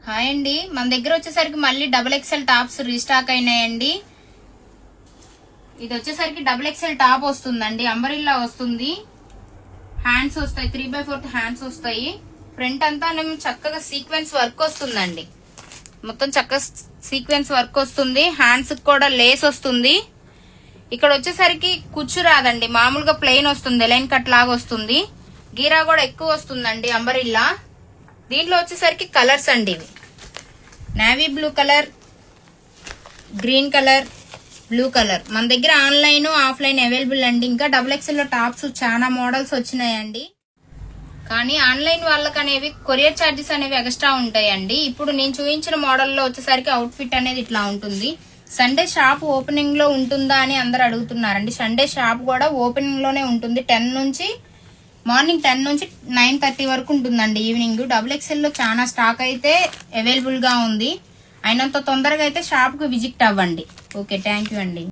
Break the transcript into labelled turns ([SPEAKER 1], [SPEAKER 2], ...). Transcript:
[SPEAKER 1] Hi అండి, మన దగ్గర వచ్చేసరికి మళ్ళీ XXL టాప్స్ రీస్టాక్ అయినాయండి. ఇది వచ్చేసరికి XXL టాప్ వస్తుందండి, అంబరిల్లా వస్తుంది, హ్యాండ్స్ వస్తాయి, 3/4 హ్యాండ్స్ వస్తాయి. ఫ్రంట్ అంతా చక్కగా సీక్వెన్స్ వర్క్ వస్తుందండి, మొత్తం చక్కగా సీక్వెన్స్ వర్క్ వస్తుంది. హ్యాండ్స్ కూడా లేస్ వస్తుంది. ఇక్కడ వచ్చేసరికి కుచ్చు రాదండి, మామూలుగా ప్లెయిన్ వస్తుంది, లైన్ కట్ లాగా వస్తుంది. గీరా కూడా ఎక్కువ వస్తుందండి అంబరిల్లా. దీంట్లో వచ్చేసరికి కలర్స్ అండి, ఇవి navy blue colour, green colour, blue colour. మన దగ్గర ఆన్లైన్ ఆఫ్లైన్ అవైలబుల్ అండి. ఇంకా XXL లో టాప్స్ చాలా మోడల్స్ వచ్చినాయండి. కానీ ఆన్లైన్ వాళ్ళకి అనేవి కొరియర్ ఛార్జెస్ అనేవి ఎక్స్ట్రా ఉంటాయండి. ఇప్పుడు నేను చూపించిన మోడల్లో వచ్చేసరికి అవుట్ ఫిట్ అనేది ఇట్లా ఉంటుంది. సండే షాప్ ఓపెనింగ్ లో ఉంటుందా అని అందరు అడుగుతున్నారండి. సండే షాప్ కూడా ఓపెనింగ్ లోనే ఉంటుంది. మార్నింగ్ 10 నుంచి 9:30 వరకు ఉంటుందండి ఈవినింగ్. XXL లో చాలా స్టాక్ అయితే అవైలబుల్ గా ఉంది. అయినంత తొందరగా అయితే షాప్ కు విజిట్ అవ్వండి. ఓకే, థ్యాంక్ యూ అండి.